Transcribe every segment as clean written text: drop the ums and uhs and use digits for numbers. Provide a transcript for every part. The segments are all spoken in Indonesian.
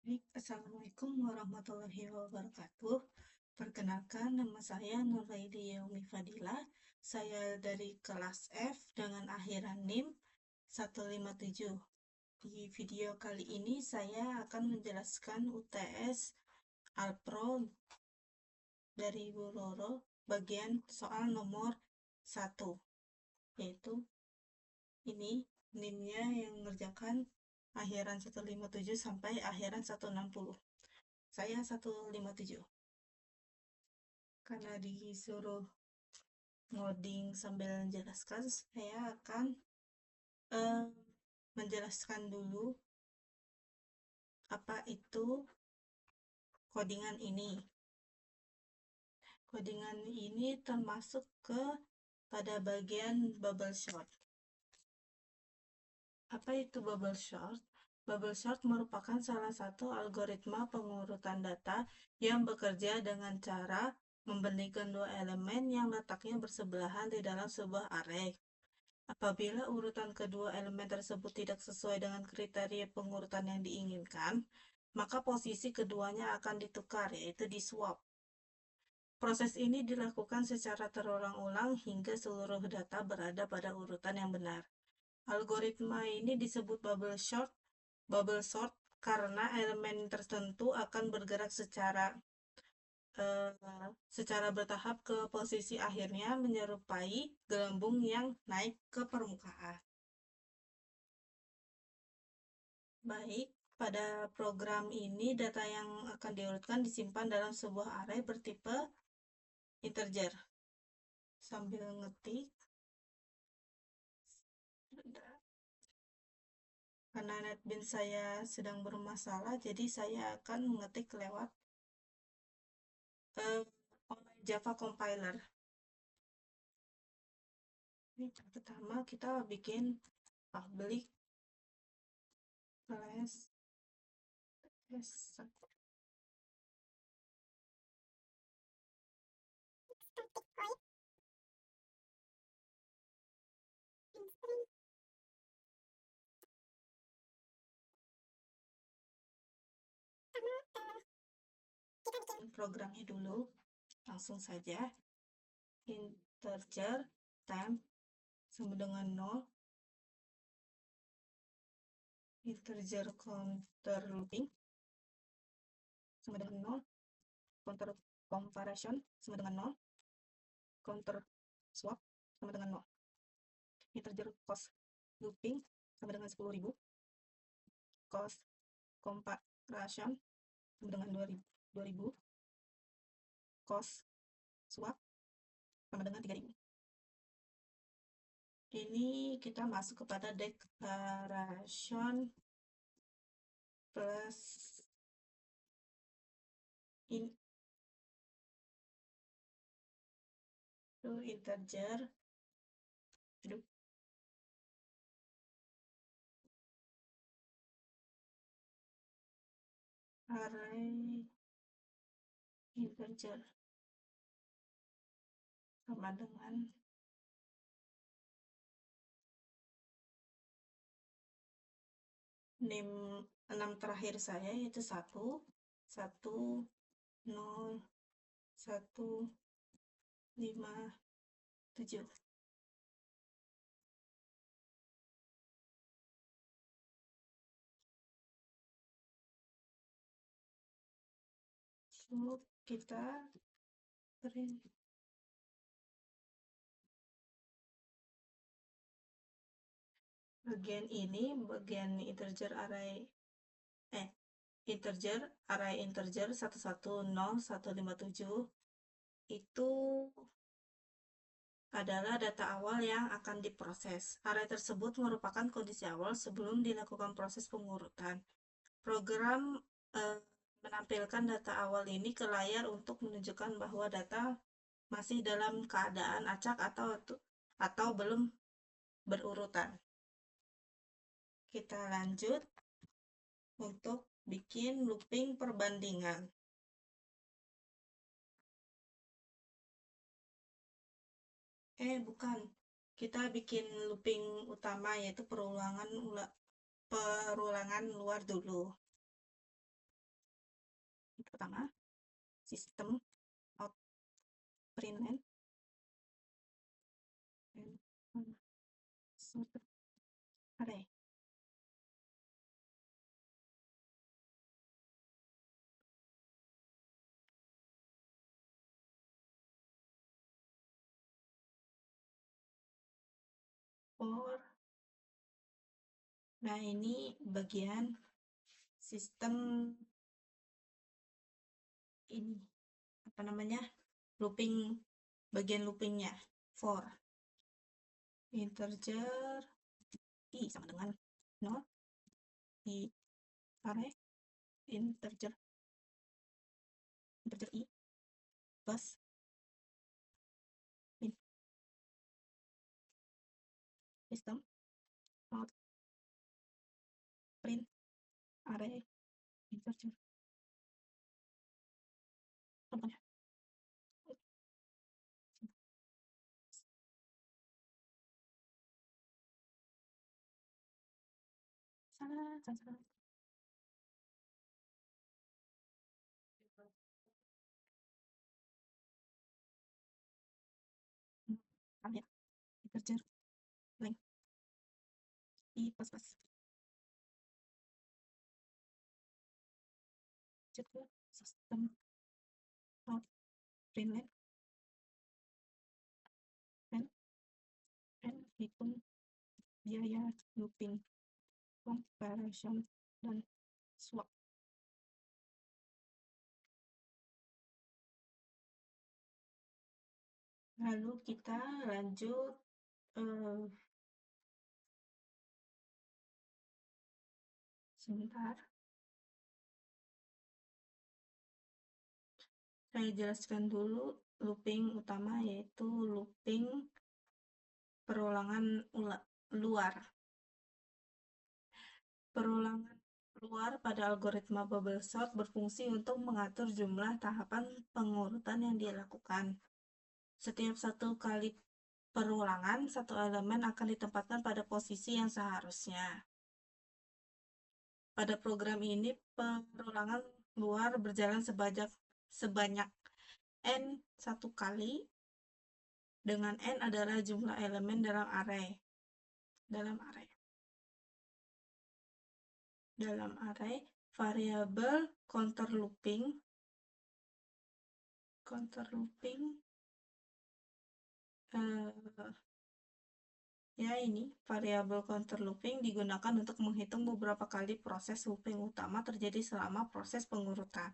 Baik, Assalamualaikum warahmatullahi wabarakatuh. Perkenalkan, nama saya Nuraidi Yaumi Fadila. Saya dari kelas F dengan akhiran NIM 157. Di video kali ini saya akan menjelaskan UTS Alpro dari Bu Roro bagian soal nomor 1, yaitu ini NIM-nya yang mengerjakan akhiran 157 sampai akhiran 160. Saya 157. Karena disuruh ngoding sambil menjelaskan, saya akan eh, menjelaskan dulu apa itu codingan ini. Codingan ini termasuk pada bagian bubble sort. Apa itu bubble sort? Bubble sort merupakan salah satu algoritma pengurutan data yang bekerja dengan cara membandingkan dua elemen yang letaknya bersebelahan di dalam sebuah array. Apabila urutan kedua elemen tersebut tidak sesuai dengan kriteria pengurutan yang diinginkan, maka posisi keduanya akan ditukar, yaitu di-swap. Proses ini dilakukan secara terulang-ulang hingga seluruh data berada pada urutan yang benar. Algoritma ini disebut bubble sort karena elemen tertentu akan bergerak secara bertahap ke posisi akhirnya menyerupai gelembung yang naik ke permukaan. Baik, pada program ini data yang akan diurutkan disimpan dalam sebuah array bertipe integer. Sambil ngetik, karena NetBeans saya sedang bermasalah, jadi saya akan mengetik lewat online Java compiler. Ini pertama kita bikin public class s1. Programnya dulu, langsung saja. Integer temp sama dengan 0, integer counter looping sama dengan 0, counter comparison sama dengan 0, counter swap sama dengan 0, integer cost looping sama dengan 10.000, cost comparison sama dengan 2.000, cost swap sama dengan 3.000. Ini kita masuk kepada declaration plus integer. Aduh. Array integer sama dengan name 6 terakhir saya, yaitu 1, 1, 0, 1, 5, 7. Lalu kita print. Bagian ini, bagian integer array integer 110.157 itu adalah data awal yang akan diproses. Array tersebut merupakan kondisi awal sebelum dilakukan proses pengurutan. Program menampilkan data awal ini ke layar untuk menunjukkan bahwa data masih dalam keadaan acak atau belum berurutan. Kita lanjut untuk bikin looping perbandingan. Bukan. Kita bikin looping utama, yaitu perulangan luar dulu. Pertama, sistem out println and sorted array. For, nah ini bagian sistem ini apa namanya, looping, bagian loopingnya. For integer i sama dengan 0 di array integer i plus min. System out print array integer. Contohnya salah. Ya, integer length i plus plus juga sistem out println and hitung biaya looping, comparison, dan swap. Lalu kita lanjut sebentar, saya jelaskan dulu looping utama, yaitu looping perulangan luar. Perulangan luar pada algoritma bubble sort berfungsi untuk mengatur jumlah tahapan pengurutan yang dilakukan. Setiap satu kali perulangan, satu elemen akan ditempatkan pada posisi yang seharusnya. Pada program ini, perulangan luar berjalan sebanyak n satu kali, dengan n adalah jumlah elemen dalam array. Dalam array, variabel counter looping ya ini variabel counter looping digunakan untuk menghitung beberapa kali proses looping utama terjadi selama proses pengurutan.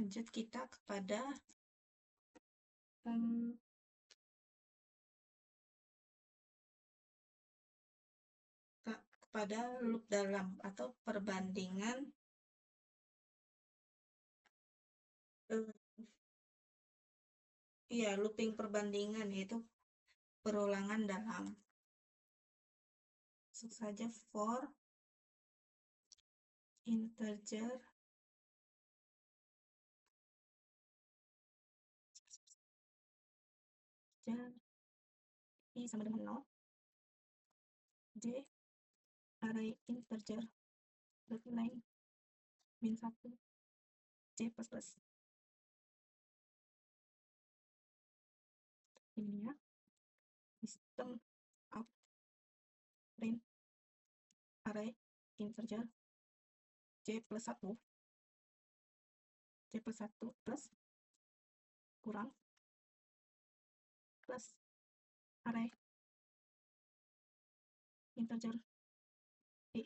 Lanjut kita kepada loop dalam atau perbandingan looping perbandingan, yaitu perulangan dalam. Langsung saja for integer i sama dengan 0 j array integer length min 1 j plus plus. Ini ya, sistem out print array integer j plus 1 plus kurang plus array integer i.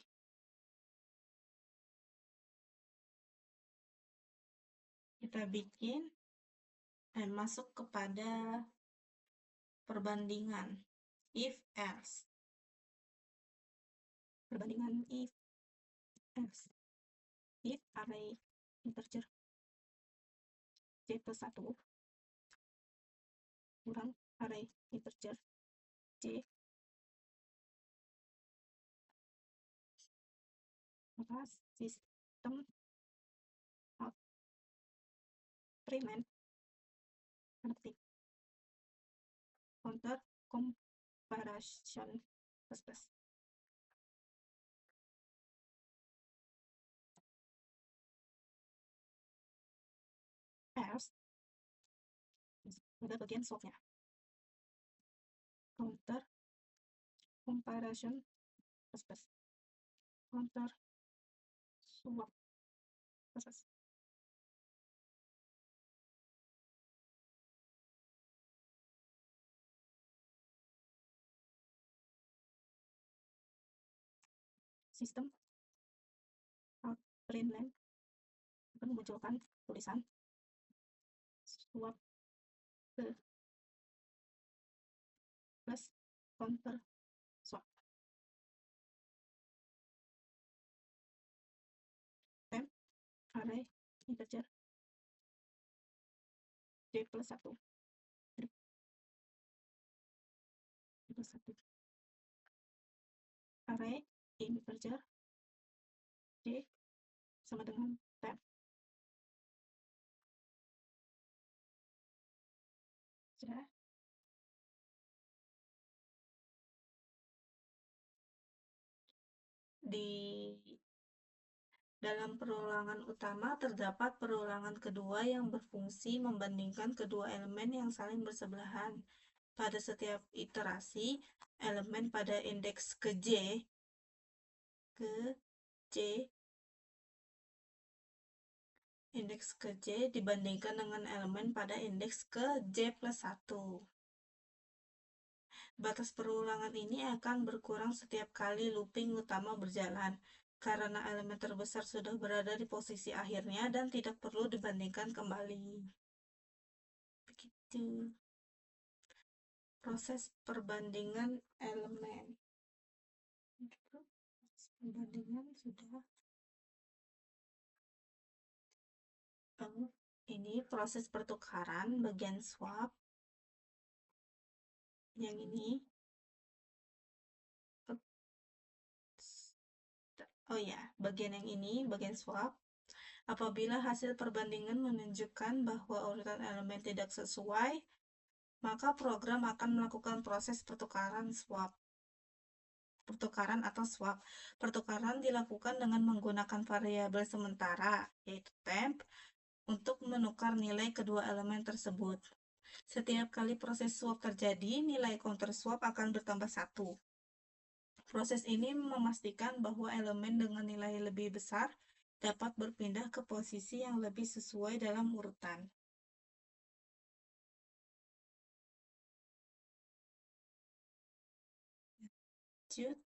Kita bikin masuk kepada perbandingan if else. Perbandingan if else. If array integer j plus 1 kurang array integer j, maka sistem out println ketik counter comparison plus plus. pada bagian swapnya. Counter comparison plus counter swap plus sistem print line akan memunculkan tulisan swap plus counter swap. Temp array integer d plus 1 plus 1 array integer d sama dengan temp. Sudah. Di dalam perulangan utama terdapat perulangan kedua yang berfungsi membandingkan kedua elemen yang saling bersebelahan. Pada setiap iterasi, elemen pada indeks ke J dibandingkan dengan elemen pada indeks ke J plus 1. Batas perulangan ini akan berkurang setiap kali looping utama berjalan, karena elemen terbesar sudah berada di posisi akhirnya dan tidak perlu dibandingkan kembali. Begitu. Proses perbandingan elemen. Proses perbandingan sudah. Ini proses pertukaran bagian swap. Yang ini. Oh ya, bagian yang ini, bagian swap. Apabila hasil perbandingan menunjukkan bahwa urutan elemen tidak sesuai, maka program akan melakukan proses pertukaran atau swap. Pertukaran dilakukan dengan menggunakan variabel sementara, yaitu temp, untuk menukar nilai kedua elemen tersebut. Setiap kali proses swap terjadi, nilai counter swap akan bertambah 1. Proses ini memastikan bahwa elemen dengan nilai lebih besar dapat berpindah ke posisi yang lebih sesuai dalam urutan. Lanjut.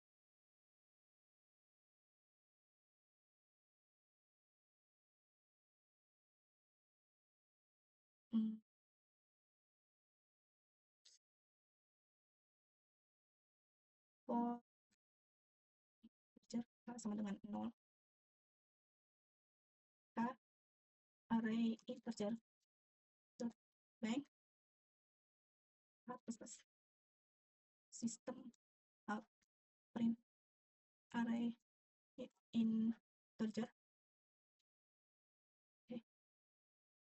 For K sama dengan 0. K array integer bank plus system print array integer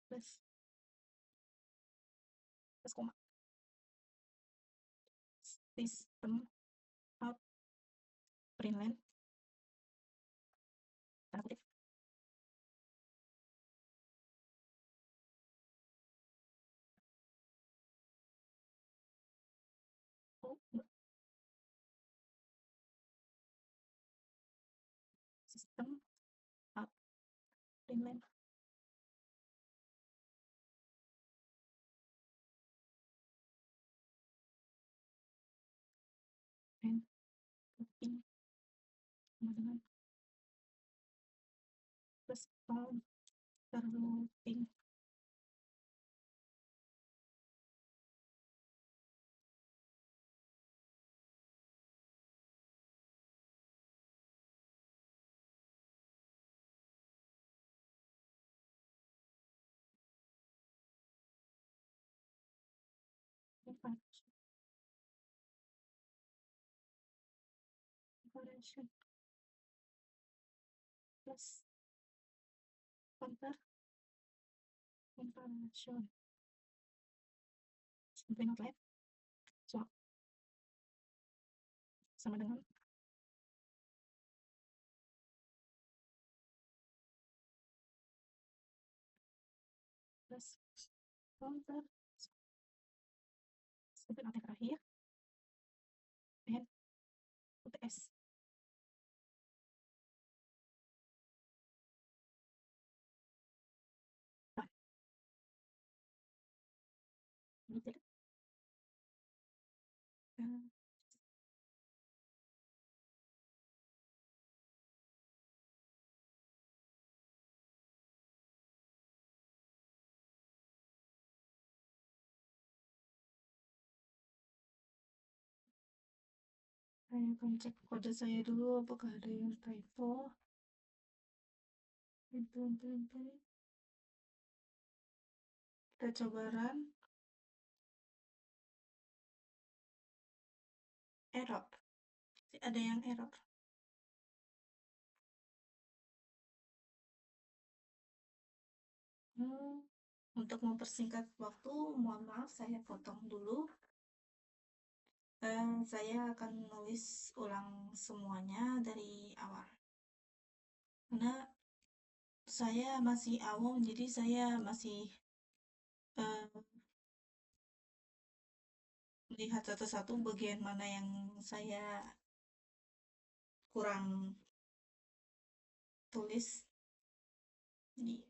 plus koma system print line tanda kutip system print line and looping sama dengan plus counter looping comparison plus counter comparison sampai not left swap sama dengan plus counter Itu not yang terakhir. And UTS. Run. Gitu. Saya akan cek kode saya dulu apakah ada yang typo. Itu. Kita coba run. Error. Ada yang error. Untuk mempersingkat waktu, mohon maaf saya potong dulu. Saya akan menulis ulang semuanya dari awal. Karena saya masih awam, jadi saya masih melihat satu-satu bagian mana yang saya kurang tulis. Jadi,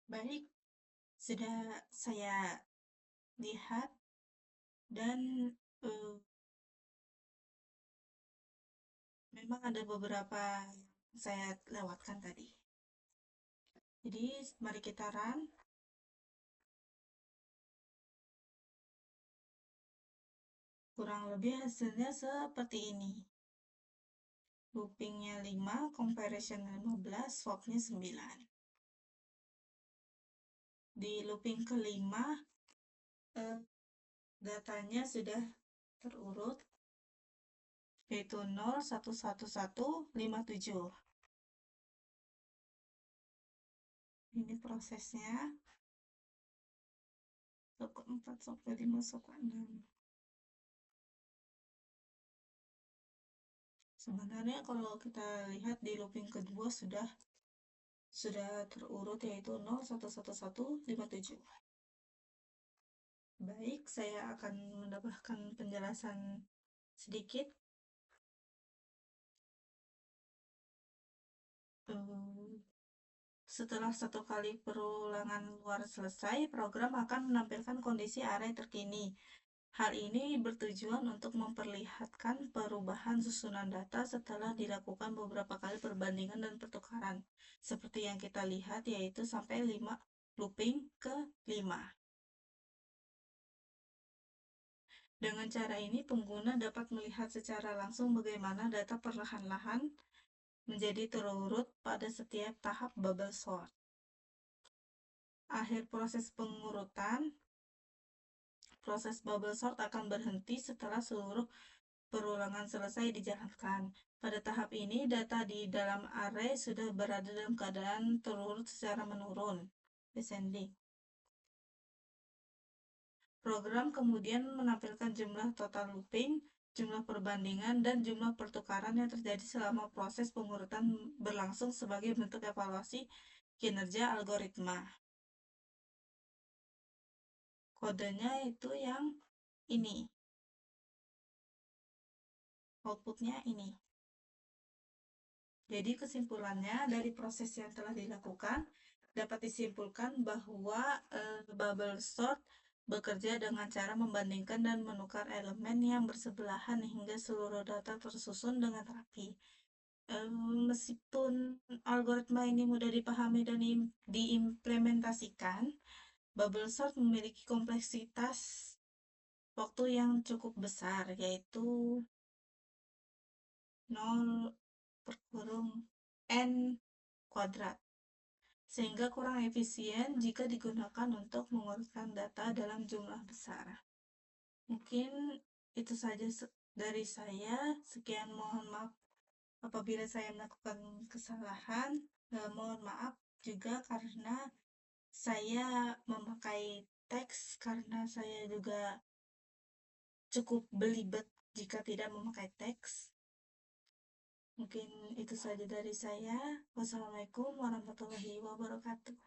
baik, sudah saya lihat dan memang ada beberapa yang saya lewatkan tadi. Jadi, mari kita run. Kurang lebih hasilnya seperti ini. Loopingnya 5, comparison 15, swapnya 9. Di looping kelima, datanya sudah terurut, yaitu 0, 1, 1, 1, 5, 7. Ini prosesnya. Sub ke-4, sub ke-5, sub ke-6. Sebenarnya kalau kita lihat di looping kedua sudah terurut, yaitu 0, 1, 1, 1, 5, 7. Baik, saya akan menambahkan penjelasan sedikit. Setelah satu kali perulangan luar selesai, program akan menampilkan kondisi array terkini. Hal ini bertujuan untuk memperlihatkan perubahan susunan data setelah dilakukan beberapa kali perbandingan dan pertukaran. Seperti yang kita lihat, yaitu sampai 5 looping ke 5. Dengan cara ini, pengguna dapat melihat secara langsung bagaimana data perlahan-lahan menjadi terurut pada setiap tahap bubble sort. Akhir proses pengurutan, proses bubble sort akan berhenti setelah seluruh perulangan selesai dijalankan. Pada tahap ini, data di dalam array sudah berada dalam keadaan terurut secara menurun, descending. Program kemudian menampilkan jumlah total looping, jumlah perbandingan, dan jumlah pertukaran yang terjadi selama proses pengurutan berlangsung sebagai bentuk evaluasi kinerja algoritma. Kodenya itu yang ini. Outputnya ini. Jadi kesimpulannya dari proses yang telah dilakukan dapat disimpulkan bahwa bubble sort bekerja dengan cara membandingkan dan menukar elemen yang bersebelahan hingga seluruh data tersusun dengan rapi. Meskipun algoritma ini mudah dipahami dan diimplementasikan, bubble sort memiliki kompleksitas waktu yang cukup besar, yaitu 0/n kuadrat, sehingga kurang efisien jika digunakan untuk mengurutkan data dalam jumlah besar. Mungkin itu saja dari saya. Sekian, mohon maaf apabila saya melakukan kesalahan. Mohon maaf juga karena saya memakai teks, karena saya juga cukup belibet jika tidak memakai teks. Mungkin itu saja dari saya. Wassalamualaikum warahmatullahi wabarakatuh.